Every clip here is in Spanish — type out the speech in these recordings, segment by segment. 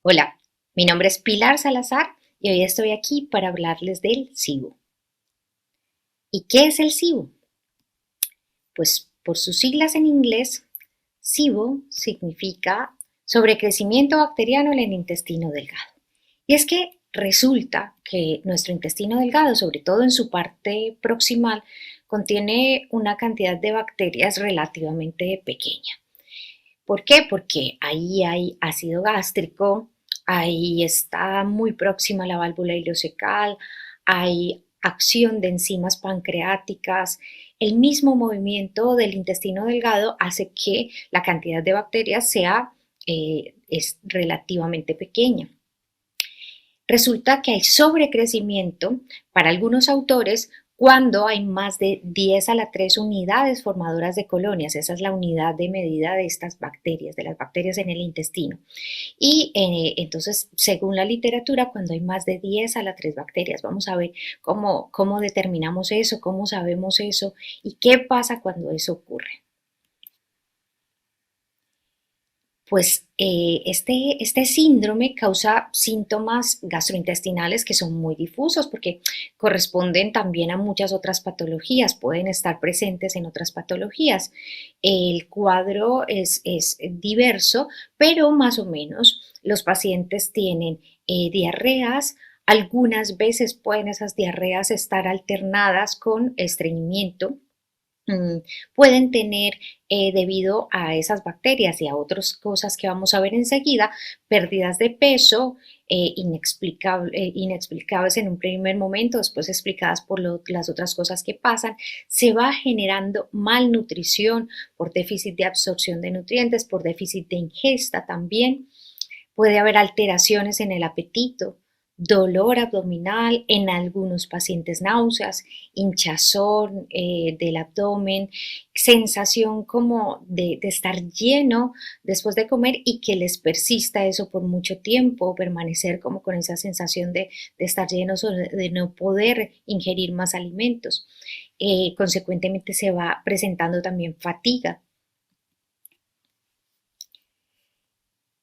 Hola, mi nombre es Pilar Salazar y hoy estoy aquí para hablarles del SIBO. ¿Y qué es el SIBO? Pues por sus siglas en inglés, SIBO significa sobrecrecimiento bacteriano en el intestino delgado. Y es que resulta que nuestro intestino delgado, sobre todo en su parte proximal, contiene una cantidad de bacterias relativamente pequeña. ¿Por qué? Porque ahí hay ácido gástrico, ahí está muy próxima la válvula ileocecal, hay acción de enzimas pancreáticas. El mismo movimiento del intestino delgado hace que la cantidad de bacterias es relativamente pequeña. Resulta que hay sobrecrecimiento para algunos autores cuando hay más de 10 a la 3 unidades formadoras de colonias. Esa es la unidad de medida de estas bacterias, de las bacterias en el intestino. Y entonces, según la literatura, cuando hay más de 10 a la 3 bacterias, vamos a ver cómo determinamos eso, cómo sabemos eso y qué pasa cuando eso ocurre. Pues este síndrome causa síntomas gastrointestinales que son muy difusos porque corresponden también a muchas otras patologías, pueden estar presentes en otras patologías. El cuadro es diverso, pero más o menos los pacientes tienen diarreas. Algunas veces pueden esas diarreas estar alternadas con estreñimiento. mm, Pueden tener, debido a esas bacterias y a otras cosas que vamos a ver enseguida, pérdidas de peso inexplicables en un primer momento, después explicadas por las otras cosas que pasan. Se va generando malnutrición por déficit de absorción de nutrientes, por déficit de ingesta también. Puede haber alteraciones en el apetito, dolor abdominal, en algunos pacientes náuseas, hinchazón del abdomen, sensación como de estar lleno después de comer y que les persista eso por mucho tiempo, permanecer como con esa sensación de estar llenos o de no poder ingerir más alimentos. Consecuentemente se va presentando también fatiga.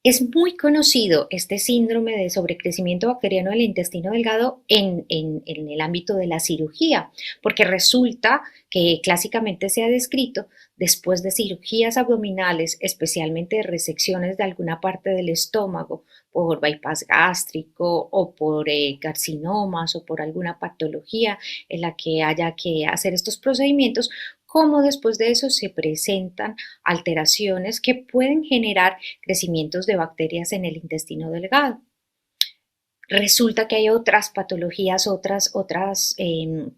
Es muy conocido este síndrome de sobrecrecimiento bacteriano del intestino delgado en el ámbito de la cirugía, porque resulta que clásicamente se ha descrito después de cirugías abdominales, especialmente de resecciones de alguna parte del estómago por bypass gástrico o por carcinomas o por alguna patología en la que haya que hacer estos procedimientos, cómo después de eso se presentan alteraciones que pueden generar crecimientos de bacterias en el intestino delgado. Resulta que hay otras patologías, otras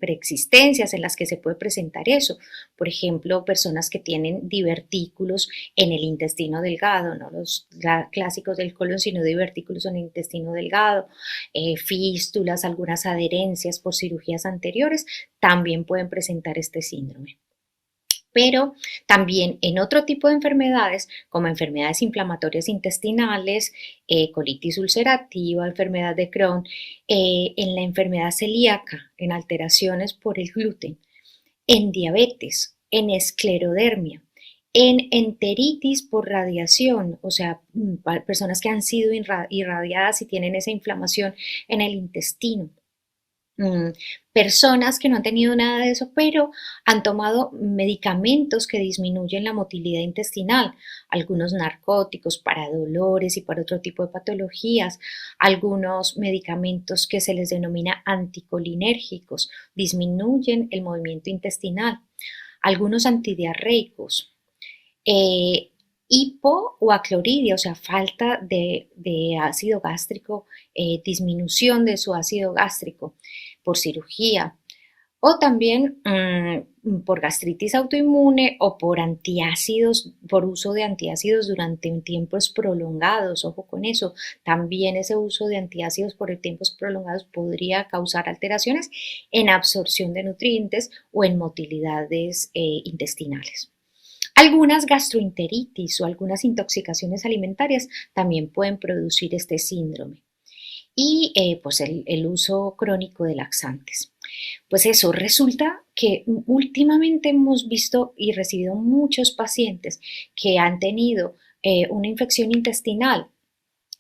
preexistencias en las que se puede presentar eso. Por ejemplo, personas que tienen divertículos en el intestino delgado, no los clásicos del colon, sino divertículos en el intestino delgado, fístulas, algunas adherencias por cirugías anteriores, también pueden presentar este síndrome. Pero también en otro tipo de enfermedades, como enfermedades inflamatorias intestinales, colitis ulcerativa, enfermedad de Crohn, en la enfermedad celíaca, en alteraciones por el gluten, en diabetes, en esclerodermia, en enteritis por radiación, o sea, personas que han sido irradiadas y tienen esa inflamación en el intestino. Mm, Personas que no han tenido nada de eso, pero han tomado medicamentos que disminuyen la motilidad intestinal, algunos narcóticos para dolores y para otro tipo de patologías, algunos medicamentos que se les denomina anticolinérgicos, disminuyen el movimiento intestinal, algunos antidiarreicos, eh, hipo o acloridia, o sea, falta de ácido gástrico, disminución de su ácido gástrico por cirugía, o también por gastritis autoinmune o por antiácidos, por uso de antiácidos durante tiempos prolongados. Ojo con eso, también ese uso de antiácidos por tiempos prolongados podría causar alteraciones en absorción de nutrientes o en motilidades intestinales. Algunas gastroenteritis o algunas intoxicaciones alimentarias también pueden producir este síndrome. Y pues el uso crónico de laxantes. Pues eso, resulta que últimamente hemos visto y recibido muchos pacientes que han tenido una infección intestinal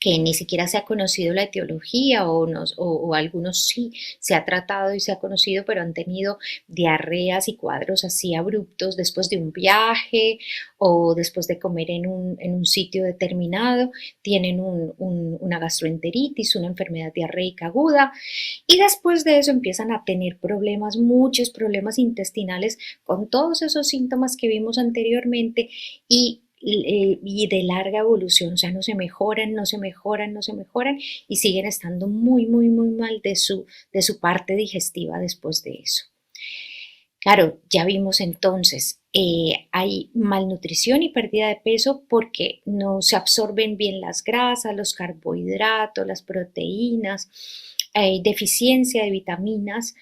que ni siquiera se ha conocido la etiología o algunos sí se ha tratado y se ha conocido, pero han tenido diarreas y cuadros así abruptos después de un viaje o después de comer en un sitio determinado, tienen una gastroenteritis, una enfermedad diarreica aguda y después de eso empiezan a tener problemas, muchos problemas intestinales con todos esos síntomas que vimos anteriormente y de larga evolución, o sea, no se mejoran, no se mejoran, no se mejoran y siguen estando muy, muy, muy mal de su parte digestiva después de eso. Claro, ya vimos entonces, hay malnutrición y pérdida de peso porque no se absorben bien las grasas, los carbohidratos, las proteínas, hay deficiencia de vitaminas,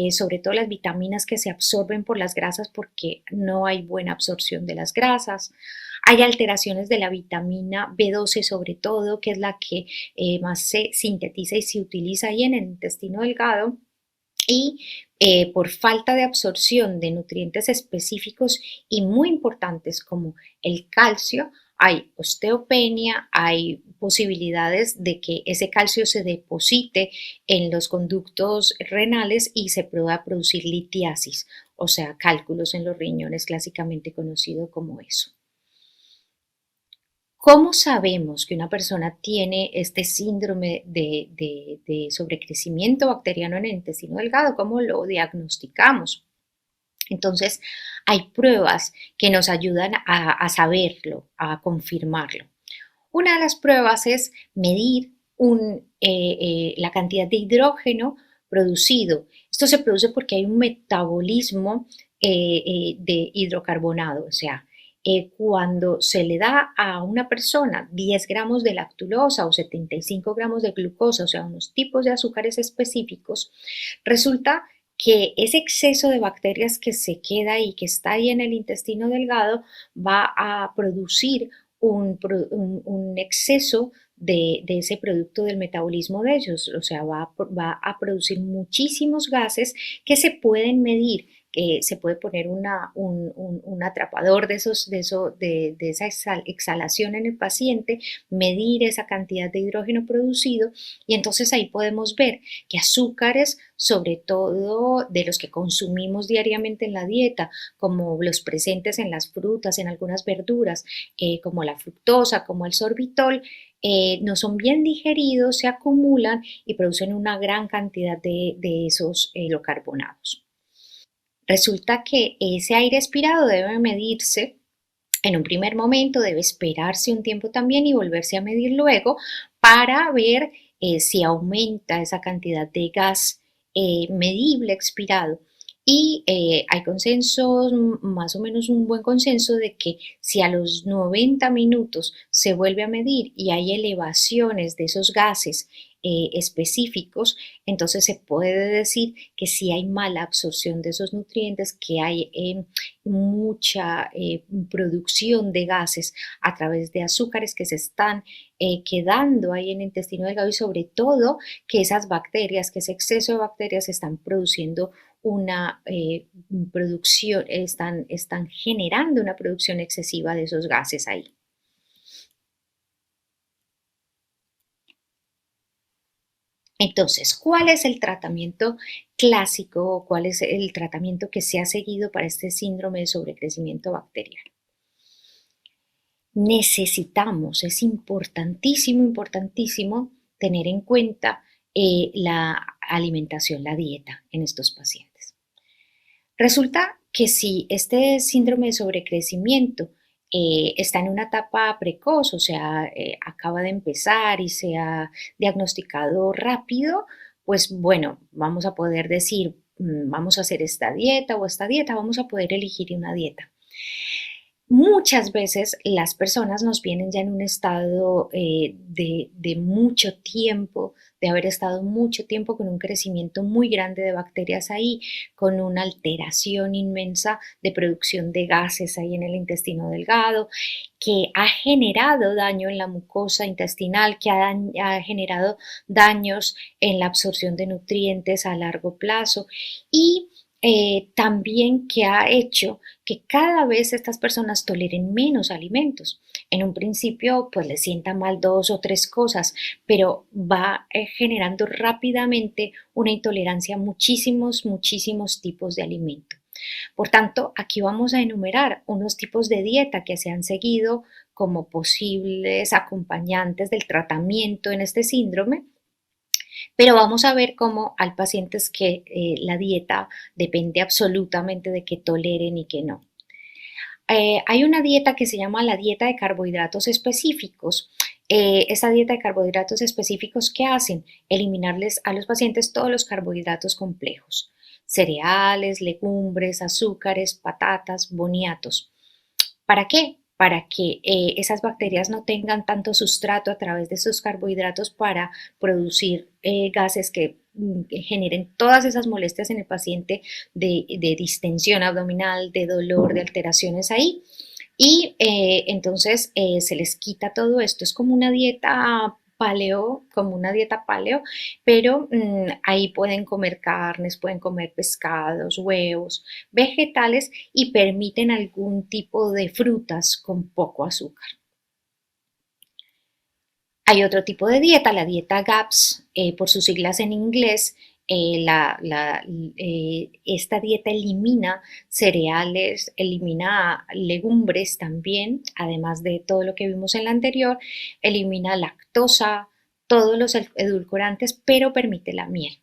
sobre todo las vitaminas que se absorben por las grasas porque no hay buena absorción de las grasas. Hay alteraciones de la vitamina B12 sobre todo, que es la que más se sintetiza y se utiliza ahí en el intestino delgado y por falta de absorción de nutrientes específicos y muy importantes como el calcio, hay osteopenia, hay posibilidades de que ese calcio se deposite en los conductos renales y se pueda producir litiasis, o sea, cálculos en los riñones, clásicamente conocido como eso. ¿Cómo sabemos que una persona tiene este síndrome de sobrecrecimiento bacteriano en el intestino delgado? ¿Cómo lo diagnosticamos? Entonces, hay pruebas que nos ayudan a saberlo, a confirmarlo. Una de las pruebas es medir la cantidad de hidrógeno producido. Esto se produce porque hay un metabolismo de hidrocarbonado, o sea, cuando se le da a una persona 10 gramos de lactulosa o 75 gramos de glucosa, o sea, unos tipos de azúcares específicos, resulta que ese exceso de bacterias que se queda ahí, que está ahí en el intestino delgado, va a producir un exceso de ese producto del metabolismo de ellos, o sea, va a producir muchísimos gases que se pueden medir, que se puede poner un atrapador de esa exhalación en el paciente, medir esa cantidad de hidrógeno producido y entonces ahí podemos ver que azúcares, sobre todo de los que consumimos diariamente en la dieta, como los presentes en las frutas, en algunas verduras, como la fructosa, como el sorbitol, no son bien digeridos, se acumulan y producen una gran cantidad de esos hidrocarbonados. Resulta que ese aire expirado debe medirse en un primer momento, debe esperarse un tiempo también y volverse a medir luego para ver si aumenta esa cantidad de gas medible expirado. Y hay consensos, más o menos un buen consenso de que si a los 90 minutos se vuelve a medir y hay elevaciones de esos gases específicos, entonces se puede decir que si hay mala absorción de esos nutrientes, que hay mucha producción de gases a través de azúcares que se están quedando ahí en el intestino delgado y sobre todo que esas bacterias, que ese exceso de bacterias están produciendo una producción, están generando una producción excesiva de esos gases ahí. Entonces, ¿cuál es el tratamiento clásico o cuál es el tratamiento que se ha seguido para este síndrome de sobrecrecimiento bacteriano? Necesitamos, es importantísimo, importantísimo tener en cuenta la alimentación, la dieta en estos pacientes. Resulta que si este síndrome de sobrecrecimiento está en una etapa precoz, o sea, acaba de empezar y se ha diagnosticado rápido, pues bueno, vamos a poder decir, vamos a hacer esta dieta o esta dieta, vamos a poder elegir una dieta. Muchas veces las personas nos vienen ya en un estado de mucho tiempo, de haber estado mucho tiempo con un crecimiento muy grande de bacterias ahí, con una alteración inmensa de producción de gases ahí en el intestino delgado, que ha generado daño en la mucosa intestinal, que ha generado daños en la absorción de nutrientes a largo plazo y también que ha hecho que cada vez estas personas toleren menos alimentos. En un principio, pues les sienta mal dos o tres cosas, pero va generando rápidamente una intolerancia a muchísimos tipos de alimento. Por tanto, aquí vamos a enumerar unos tipos de dieta que se han seguido como posibles acompañantes del tratamiento en este síndrome, pero vamos a ver cómo hay pacientes que la dieta depende absolutamente de que toleren y que no. Hay una dieta que se llama la dieta de carbohidratos específicos. Esta dieta de carbohidratos específicos, ¿qué hacen? Eliminarles a los pacientes todos los carbohidratos complejos, cereales, legumbres, azúcares, patatas, boniatos. ¿Para qué? Para que esas bacterias no tengan tanto sustrato a través de esos carbohidratos para producir gases que generen todas esas molestias en el paciente de distensión abdominal, de dolor, de alteraciones ahí. Y entonces se les quita todo esto. Es como una dieta paleo, pero ahí pueden comer carnes, pueden comer pescados, huevos, vegetales y permiten algún tipo de frutas con poco azúcar. Hay otro tipo de dieta, la dieta GAPS, por sus siglas en inglés. Esta dieta elimina cereales, elimina legumbres también, además de todo lo que vimos en la anterior, elimina lactosa, todos los edulcorantes, pero permite la miel.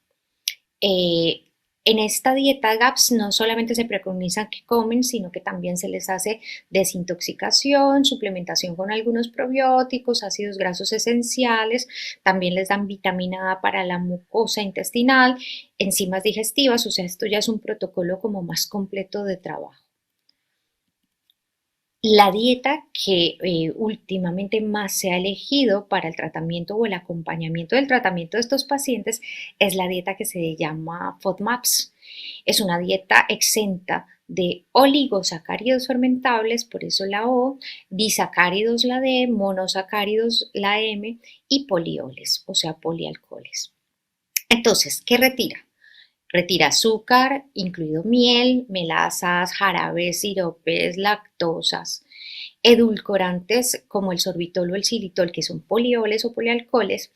Eh, en esta dieta GAPS no solamente se preconiza que comen, sino que también se les hace desintoxicación, suplementación con algunos probióticos, ácidos grasos esenciales, también les dan vitamina A para la mucosa intestinal, enzimas digestivas, o sea, esto ya es un protocolo como más completo de trabajo. La dieta que últimamente más se ha elegido para el tratamiento o el acompañamiento del tratamiento de estos pacientes es la dieta que se llama FODMAPs. Es una dieta exenta de oligosacáridos fermentables, por eso la O, disacáridos la D, monosacáridos la M y polioles, o sea, polialcoholes. Entonces, ¿qué retira? Retira azúcar, incluido miel, melazas, jarabes, siropes, lactosas, edulcorantes como el sorbitol o el xilitol, que son polioles o polialcoholes.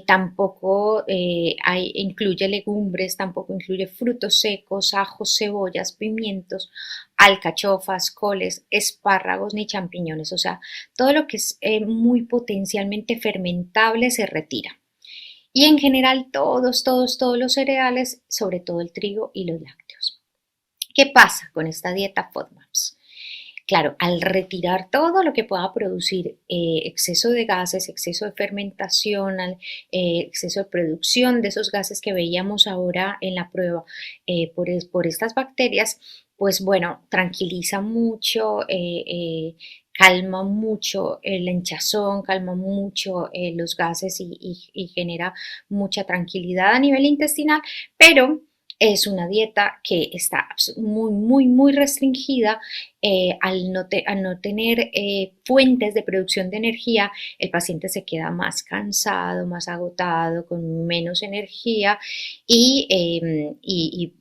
Tampoco incluye legumbres, tampoco incluye frutos secos, ajos, cebollas, pimientos, alcachofas, coles, espárragos ni champiñones. O sea, todo lo que es muy potencialmente fermentable se retira. Y en general todos los cereales, sobre todo el trigo y los lácteos. ¿Qué pasa con esta dieta FODMAPs? Claro, al retirar todo lo que pueda producir exceso de gases, exceso de fermentación, exceso de producción de esos gases que veíamos ahora en la prueba por estas bacterias, pues bueno, tranquiliza mucho, calma mucho el hinchazón, calma mucho los gases y genera mucha tranquilidad a nivel intestinal, pero es una dieta que está muy restringida al no tener fuentes de producción de energía. El paciente se queda más cansado, más agotado, con menos energía y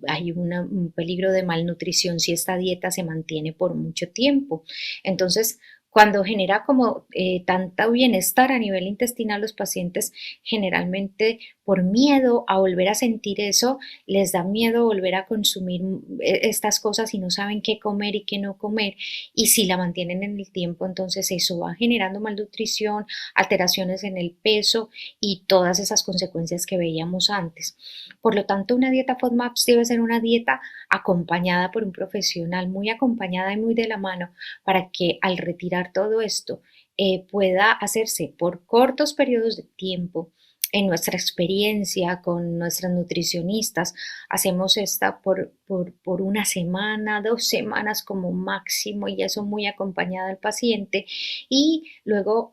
hay un peligro de malnutrición si esta dieta se mantiene por mucho tiempo. Entonces, cuando genera como tanto bienestar a nivel intestinal, los pacientes generalmente por miedo a volver a sentir eso, les da miedo volver a consumir estas cosas y no saben qué comer y qué no comer. Y si la mantienen en el tiempo, entonces eso va generando malnutrición, alteraciones en el peso y todas esas consecuencias que veíamos antes. Por lo tanto, una dieta FODMAPs debe ser una dieta acompañada por un profesional, muy acompañada y muy de la mano, para que al retirar todo esto pueda hacerse por cortos periodos de tiempo. En nuestra experiencia con nuestras nutricionistas, hacemos esta por una semana, 2 semanas como máximo, y eso muy acompañada del paciente. Y luego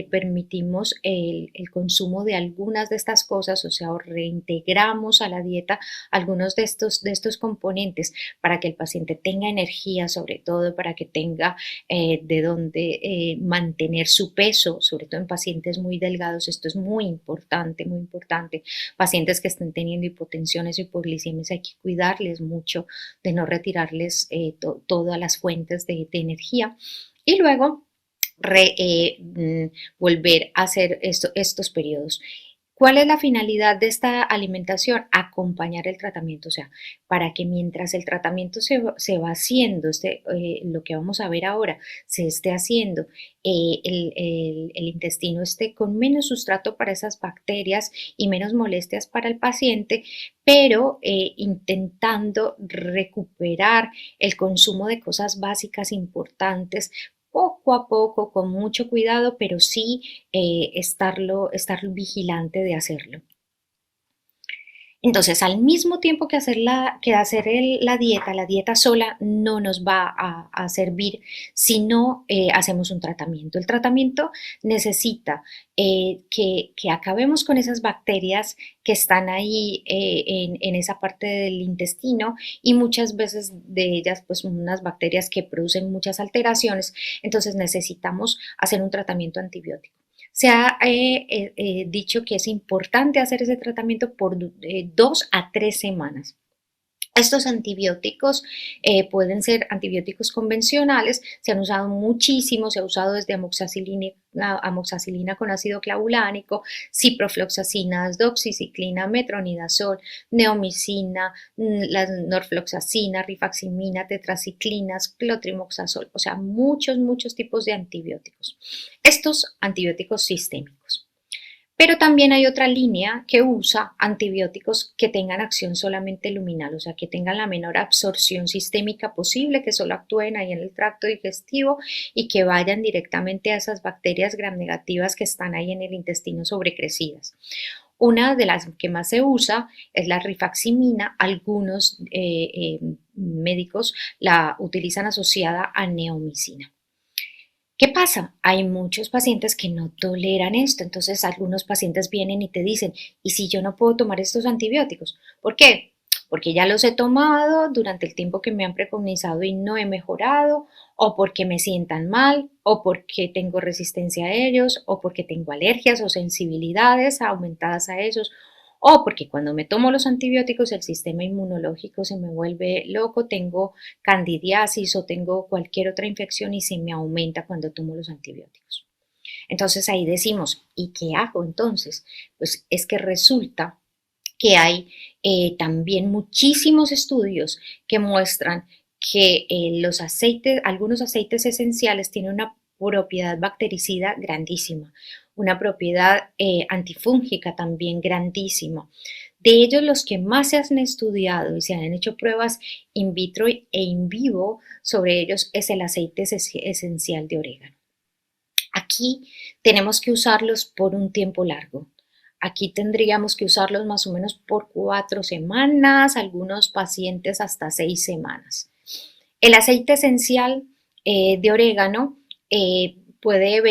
permitimos el consumo de algunas de estas cosas, o sea, reintegramos a la dieta algunos de estos componentes para que el paciente tenga energía, sobre todo para que tenga de dónde mantener su peso, sobre todo en pacientes muy delgados, esto es muy importante. importante, muy importante. Pacientes que estén teniendo hipotensiones o hipoglicemias hay que cuidarles mucho de no retirarles todas las fuentes de energía. Y luego volver a hacer estos periodos. ¿Cuál es la finalidad de esta alimentación? Acompañar el tratamiento, o sea, para que mientras el tratamiento se va haciendo, lo que vamos a ver ahora, se esté haciendo, el intestino esté con menos sustrato para esas bacterias y menos molestias para el paciente, pero intentando recuperar el consumo de cosas básicas importantes poco a poco, con mucho cuidado, pero sí estar vigilante de hacerlo. Entonces, al mismo tiempo que hacer la dieta sola no nos va a servir si no hacemos un tratamiento. El tratamiento necesita que acabemos con esas bacterias que están ahí en esa parte del intestino y muchas veces de ellas, pues unas bacterias que producen muchas alteraciones. Entonces, necesitamos hacer un tratamiento antibiótico. Se ha dicho que es importante hacer ese tratamiento por 2 a 3 semanas. Estos antibióticos pueden ser antibióticos convencionales, se han usado muchísimo, se ha usado desde amoxicilina con ácido clavulánico, ciprofloxacina, doxiciclina, metronidazol, neomicina, la norfloxacina, rifaximina, tetraciclinas, clotrimoxazol, o sea, muchos tipos de antibióticos. Estos antibióticos sistémicos. Pero también hay otra línea que usa antibióticos que tengan acción solamente luminal, o sea, que tengan la menor absorción sistémica posible, que solo actúen ahí en el tracto digestivo y que vayan directamente a esas bacterias gram negativas que están ahí en el intestino sobrecrecidas. Una de las que más se usa es la rifaximina. Algunos médicos la utilizan asociada a neomicina. ¿Qué pasa? Hay muchos pacientes que no toleran esto, entonces algunos pacientes vienen y te dicen, ¿y si yo no puedo tomar estos antibióticos? ¿Por qué? Porque ya los he tomado durante el tiempo que me han preconizado y no he mejorado, o porque me sientan mal, o porque tengo resistencia a ellos, o porque tengo alergias o sensibilidades aumentadas a ellos, o porque cuando me tomo los antibióticos el sistema inmunológico se me vuelve loco, tengo candidiasis o tengo cualquier otra infección y se me aumenta cuando tomo los antibióticos. Entonces ahí decimos, ¿y qué hago entonces? Pues es que resulta que hay también muchísimos estudios que muestran que algunos aceites esenciales tienen una propiedad bactericida grandísima, una propiedad antifúngica también grandísima. De ellos, los que más se han estudiado y se han hecho pruebas in vitro e in vivo sobre ellos es el aceite esencial de orégano. Aquí tenemos que usarlos por un tiempo largo. Aquí tendríamos que usarlos más o menos por 4 semanas, algunos pacientes hasta 6 semanas. El aceite esencial de orégano puede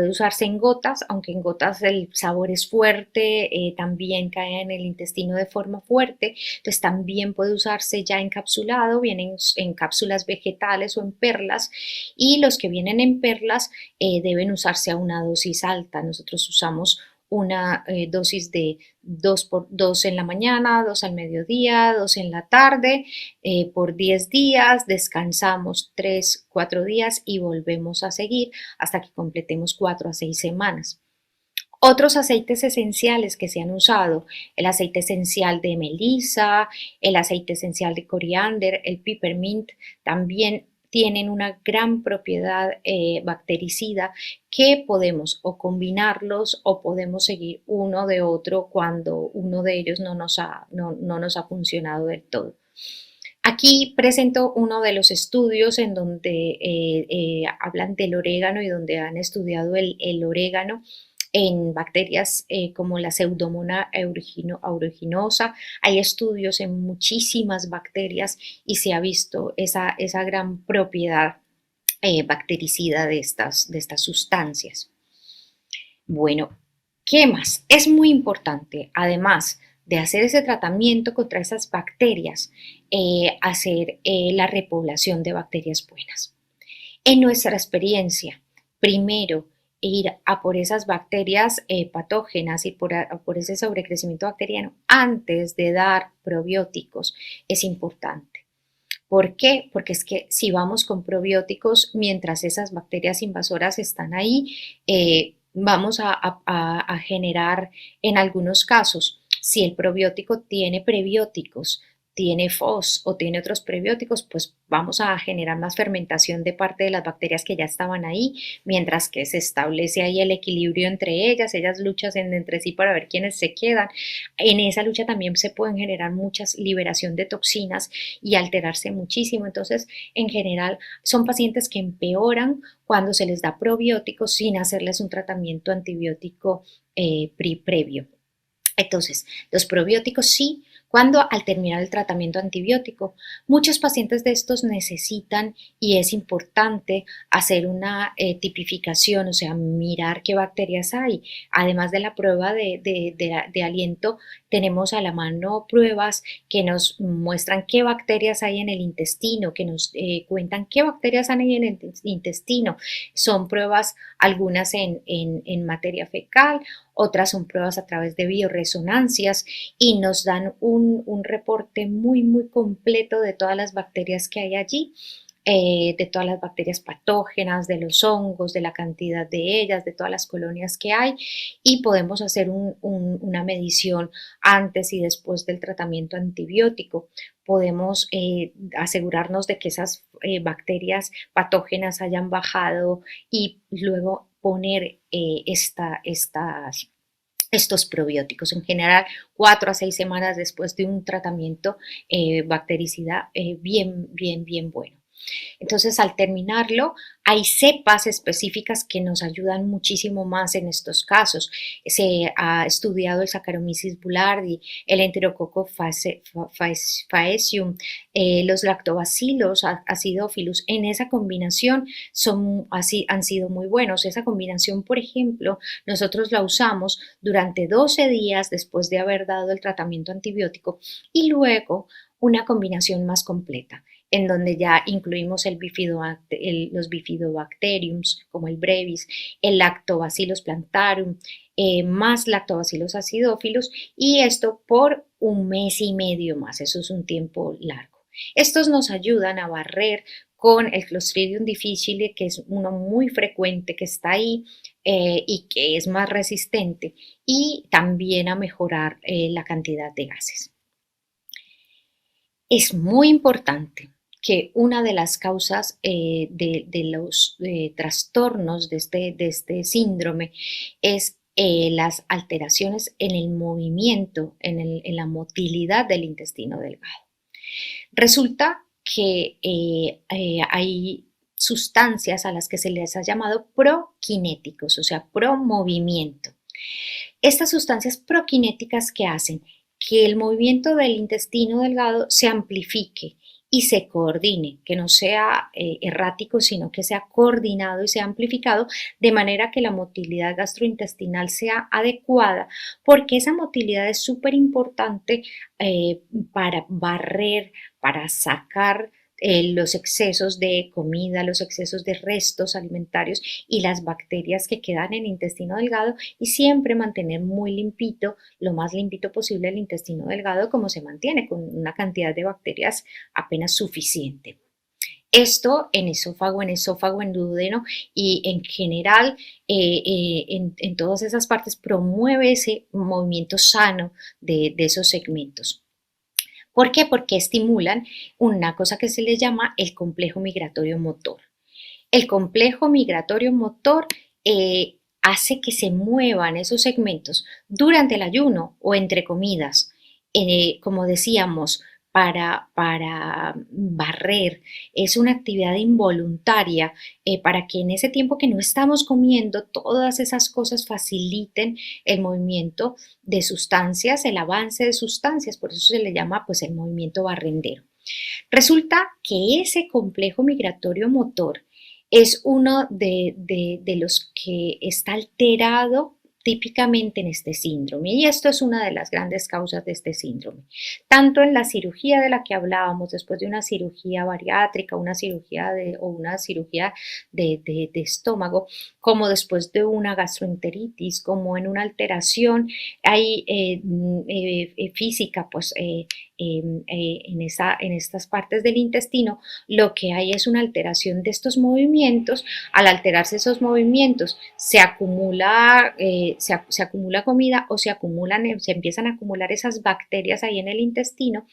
usarse en gotas, aunque en gotas el sabor es fuerte, también cae en el intestino de forma fuerte, entonces también puede usarse ya encapsulado, vienen en cápsulas vegetales o en perlas, y los que vienen en perlas deben usarse a una dosis alta. Nosotros usamos una dosis de 2 en la mañana, 2 al mediodía, 2 en la tarde, por 10 días, descansamos 3, 4 días y volvemos a seguir hasta que completemos 4 a 6 semanas. Otros aceites esenciales que se han usado, el aceite esencial de melisa, el aceite esencial de coriander, el peppermint, también tienen una gran propiedad bactericida que podemos o combinarlos o podemos seguir uno de otro cuando uno de ellos no nos ha funcionado del todo. Aquí presento uno de los estudios en donde hablan del orégano y donde han estudiado el orégano en bacterias como la Pseudomonas aeruginosa. Hay estudios en muchísimas bacterias y se ha visto esa gran propiedad bactericida de estas sustancias. Bueno, ¿qué más? Es muy importante, además de hacer ese tratamiento contra esas bacterias, hacer la repoblación de bacterias buenas. En nuestra experiencia, primero ir a por esas bacterias patógenas y a por ese sobrecrecimiento bacteriano antes de dar probióticos es importante. ¿Por qué? Porque es que si vamos con probióticos mientras esas bacterias invasoras están ahí, vamos a generar en algunos casos, si el probiótico tiene prebióticos, tiene FOS o tiene otros prebióticos, pues vamos a generar más fermentación de parte de las bacterias que ya estaban ahí, mientras que se establece ahí el equilibrio entre ellas luchan entre sí para ver quiénes se quedan. En esa lucha también se pueden generar muchas liberación de toxinas y alterarse muchísimo. Entonces, en general, son pacientes que empeoran cuando se les da probióticos sin hacerles un tratamiento antibiótico previo. Entonces, los probióticos sí, cuando al terminar el tratamiento antibiótico, muchos pacientes de estos necesitan y es importante hacer una tipificación, o sea, mirar qué bacterias hay. Además de la prueba de aliento, tenemos a la mano pruebas que nos muestran qué bacterias hay en el intestino, que nos cuentan qué bacterias hay en el intestino. Son pruebas, algunas en materia fecal, otras son pruebas a través de bioresonancias y nos dan un reporte muy completo de todas las bacterias que hay allí, de todas las bacterias patógenas, de los hongos, de la cantidad de ellas, de todas las colonias que hay y podemos hacer una medición antes y después del tratamiento antibiótico. Podemos asegurarnos de que esas bacterias patógenas hayan bajado y luego poner estos probióticos. En general, 4 a 6 semanas después de un tratamiento bactericida bien bueno. Entonces, al terminarlo, hay cepas específicas que nos ayudan muchísimo más en estos casos. Se ha estudiado el Saccharomyces boulardii, el Enterococcus faecium, los lactobacilos acidophilus. En esa combinación han sido muy buenos. Esa combinación, por ejemplo, nosotros la usamos durante 12 días después de haber dado el tratamiento antibiótico y luego una combinación más completa en donde ya incluimos los bifidobacteriums, como el brevis, el lactobacillus plantarum, más lactobacillus acidophilus, y esto por 1 mes y medio más, eso es un tiempo largo. Estos nos ayudan a barrer con el Clostridium difficile, que es uno muy frecuente que está ahí y que es más resistente, y también a mejorar la cantidad de gases. Es muy importante que una de las causas de los trastornos de este síndrome es las alteraciones en el movimiento, en la motilidad del intestino delgado. Resulta que hay sustancias a las que se les ha llamado prokinéticos, o sea, pro movimiento. Estas sustancias prokinéticas que hacen que el movimiento del intestino delgado se amplifique y se coordine, que no sea errático, sino que sea coordinado y sea amplificado, de manera que la motilidad gastrointestinal sea adecuada, porque esa motilidad es súper importante para barrer, para sacar los excesos de comida, los excesos de restos alimentarios y las bacterias que quedan en el intestino delgado y siempre mantener muy limpito, lo más limpito posible el intestino delgado como se mantiene, con una cantidad de bacterias apenas suficiente. Esto en esófago, en duodeno y en general en todas esas partes promueve ese movimiento sano de esos segmentos. ¿Por qué? Porque estimulan una cosa que se le llama el complejo migratorio motor. El complejo migratorio motor hace que se muevan esos segmentos durante el ayuno o entre comidas, como decíamos, para barrer. Es una actividad involuntaria para que en ese tiempo que no estamos comiendo, todas esas cosas faciliten el movimiento de sustancias, el avance de sustancias, por eso se le llama pues el movimiento barrendero. Resulta que ese complejo migratorio motor es uno de los que está alterado típicamente en este síndrome. Y esto es una de las grandes causas de este síndrome. Tanto en la cirugía de la que hablábamos, después de una cirugía bariátrica, o una cirugía de estómago, como después de una gastroenteritis, como en una alteración hay, física, pues en estas partes del intestino, lo que hay es una alteración de estos movimientos. Al alterarse esos movimientos, se acumula comida o se empiezan a acumular esas bacterias ahí en el intestino.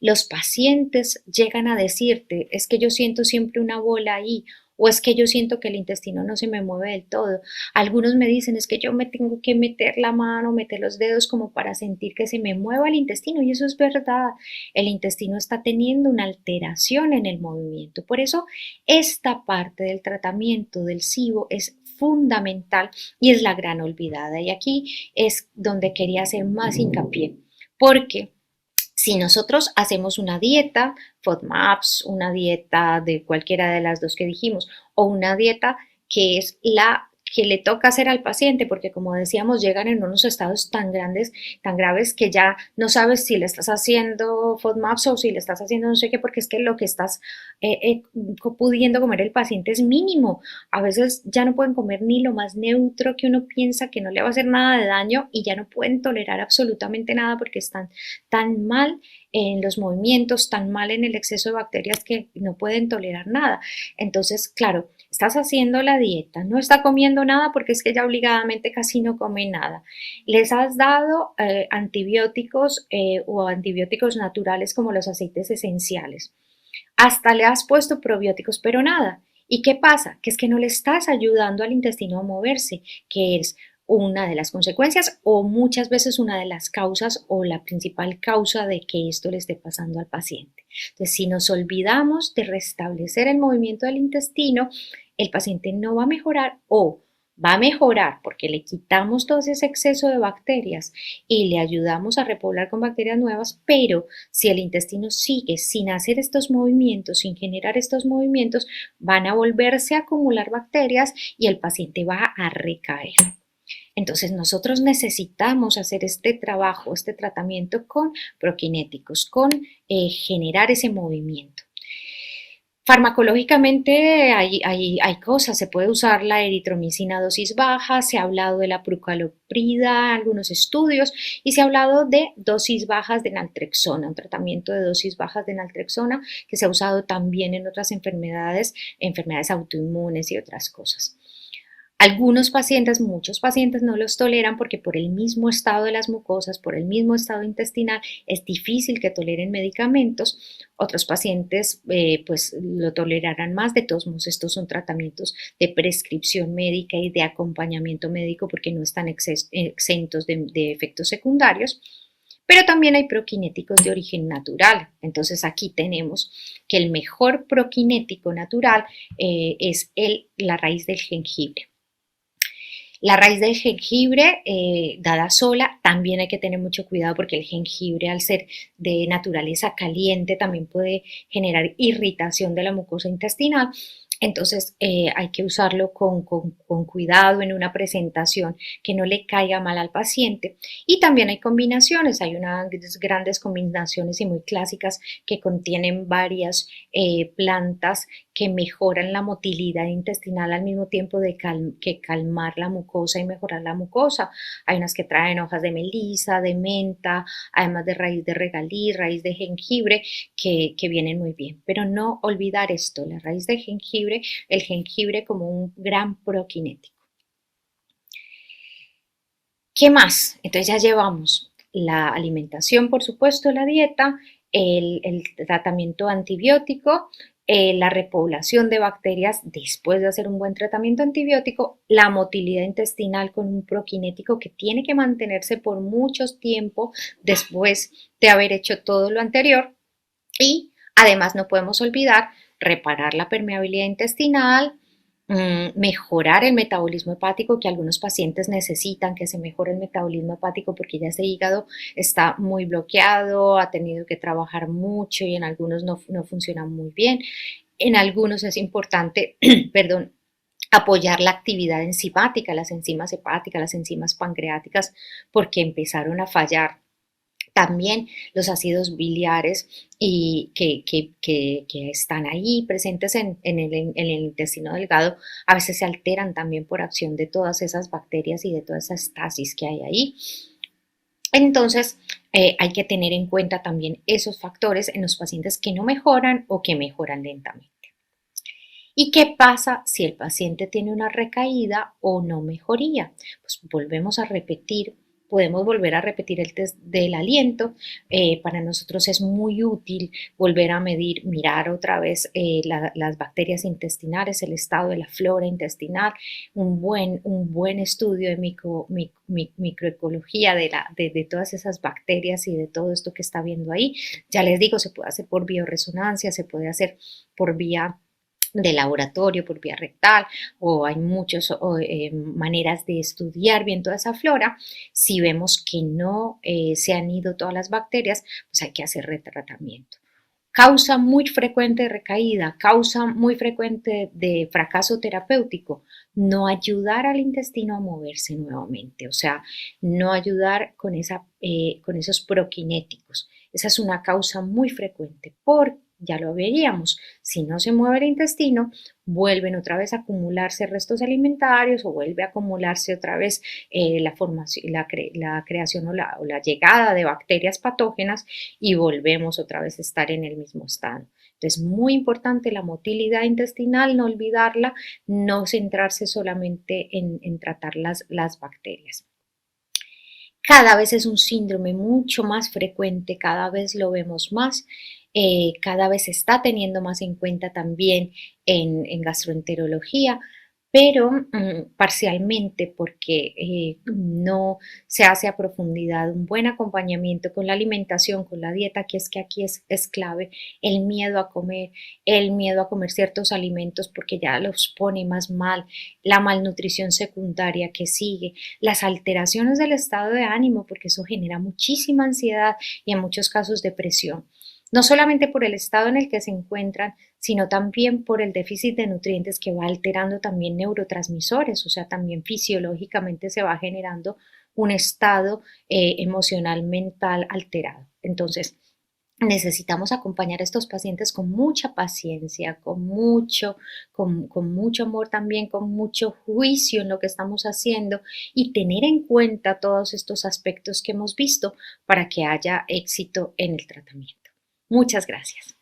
Los pacientes llegan a decirte, es que yo siento siempre una bola ahí, o es que yo siento que el intestino no se me mueve del todo. Algunos me dicen, es que yo me tengo que meter la mano, meter los dedos como para sentir que se me mueva el intestino, y eso es verdad. El intestino está teniendo una alteración en el movimiento. Por eso, esta parte del tratamiento del SIBO es fundamental y es la gran olvidada. Y aquí es donde quería hacer más hincapié, porque si nosotros hacemos una dieta, FODMAPs, una dieta de cualquiera de las dos que dijimos, o una dieta que es la que le toca hacer al paciente, porque como decíamos, llegan en unos estados tan grandes, tan graves, que ya no sabes si le estás haciendo FODMAPs o si le estás haciendo no sé qué, porque es que lo que estás pudiendo comer el paciente es mínimo. A veces ya no pueden comer ni lo más neutro que uno piensa que no le va a hacer nada de daño, y ya no pueden tolerar absolutamente nada porque están tan mal en los movimientos, tan mal en el exceso de bacterias que no pueden tolerar nada. Entonces, claro, estás haciendo la dieta, no está comiendo nada porque es que ya obligadamente casi no come nada. Les has dado antibióticos o antibióticos naturales como los aceites esenciales. Hasta le has puesto probióticos, pero nada. ¿Y qué pasa? Que es que no le estás ayudando al intestino a moverse, que es una de las consecuencias o muchas veces una de las causas o la principal causa de que esto le esté pasando al paciente. Entonces, si nos olvidamos de restablecer el movimiento del intestino, el paciente no va a mejorar, o va a mejorar porque le quitamos todo ese exceso de bacterias y le ayudamos a repoblar con bacterias nuevas, pero si el intestino sigue sin hacer estos movimientos, sin generar estos movimientos, van a volverse a acumular bacterias y el paciente va a recaer. Entonces nosotros necesitamos hacer este trabajo, este tratamiento con prokinéticos, con generar ese movimiento. Farmacológicamente hay cosas, se puede usar la eritromicina a dosis baja, se ha hablado de la prucaloprida, algunos estudios, y se ha hablado de dosis bajas de naltrexona, un tratamiento de dosis bajas de naltrexona que se ha usado también en otras enfermedades, enfermedades autoinmunes y otras cosas. Algunos pacientes, muchos pacientes no los toleran porque por el mismo estado de las mucosas, por el mismo estado intestinal, es difícil que toleren medicamentos. Otros pacientes pues lo tolerarán más. De todos modos, estos son tratamientos de prescripción médica y de acompañamiento médico porque no están exentos de efectos secundarios. Pero también hay prokinéticos de origen natural. Entonces aquí tenemos que el mejor prokinético natural es la raíz del jengibre. La raíz del jengibre, dada sola, también hay que tener mucho cuidado porque el jengibre, al ser de naturaleza caliente, también puede generar irritación de la mucosa intestinal. Entonces hay que usarlo con cuidado en una presentación que no le caiga mal al paciente. Y también hay combinaciones, hay unas grandes combinaciones y muy clásicas que contienen varias plantas que mejoran la motilidad intestinal al mismo tiempo que calmar la mucosa y mejorar la mucosa. Hay unas que traen hojas de melisa, de menta, además de raíz de regalí, raíz de jengibre, que vienen muy bien. Pero no olvidar esto, la raíz de jengibre, el jengibre como un gran prokinético. ¿Qué más? Entonces ya llevamos la alimentación, por supuesto, la dieta, el tratamiento antibiótico, la repoblación de bacterias después de hacer un buen tratamiento antibiótico, la motilidad intestinal con un prokinético que tiene que mantenerse por mucho tiempo después de haber hecho todo lo anterior, y además no podemos olvidar reparar la permeabilidad intestinal, mejorar el metabolismo hepático, que algunos pacientes necesitan que se mejore el metabolismo hepático porque ya ese hígado está muy bloqueado, ha tenido que trabajar mucho y en algunos no funciona muy bien. En algunos es importante, perdón, apoyar la actividad enzimática, las enzimas hepáticas, las enzimas pancreáticas, porque empezaron a fallar. También los ácidos biliares y que están ahí presentes en el intestino delgado a veces se alteran también por acción de todas esas bacterias y de toda esa estasis que hay ahí. Entonces, hay que tener en cuenta también esos factores en los pacientes que no mejoran o que mejoran lentamente. ¿Y qué pasa si el paciente tiene una recaída o no mejoría? Pues volvemos a repetir, podemos volver a repetir el test del aliento. Para nosotros es muy útil volver a medir, mirar otra vez las bacterias intestinales, el estado de la flora intestinal, un buen estudio de microecología de todas esas bacterias y de todo esto que está viendo ahí. Ya les digo, se puede hacer por bioresonancia, se puede hacer por vía de laboratorio, por vía rectal, o hay muchas maneras de estudiar bien toda esa flora. Si vemos que no se han ido todas las bacterias, pues hay que hacer retratamiento. Causa muy frecuente de recaída, causa muy frecuente de fracaso terapéutico, no ayudar al intestino a moverse nuevamente, o sea, no ayudar con esos prokinéticos. Esa es una causa muy frecuente, porque ya lo veíamos, si no se mueve el intestino, vuelven otra vez a acumularse restos alimentarios o vuelve a acumularse otra vez la formación, la creación o la llegada de bacterias patógenas y volvemos otra vez a estar en el mismo estado. Entonces, muy importante la motilidad intestinal, no olvidarla, no centrarse solamente en tratar las bacterias. Cada vez es un síndrome mucho más frecuente, cada vez lo vemos más, cada vez se está teniendo más en cuenta también en gastroenterología, pero parcialmente porque no se hace a profundidad un buen acompañamiento con la alimentación, con la dieta, que aquí es clave, el miedo a comer, el miedo a comer ciertos alimentos porque ya los pone más mal, la malnutrición secundaria que sigue, las alteraciones del estado de ánimo, porque eso genera muchísima ansiedad y en muchos casos depresión. No solamente por el estado en el que se encuentran, sino también por el déficit de nutrientes que va alterando también neurotransmisores, o sea, también fisiológicamente se va generando un estado emocional mental alterado. Entonces, necesitamos acompañar a estos pacientes con mucha paciencia, con mucho amor también, con mucho juicio en lo que estamos haciendo y tener en cuenta todos estos aspectos que hemos visto para que haya éxito en el tratamiento. Muchas gracias.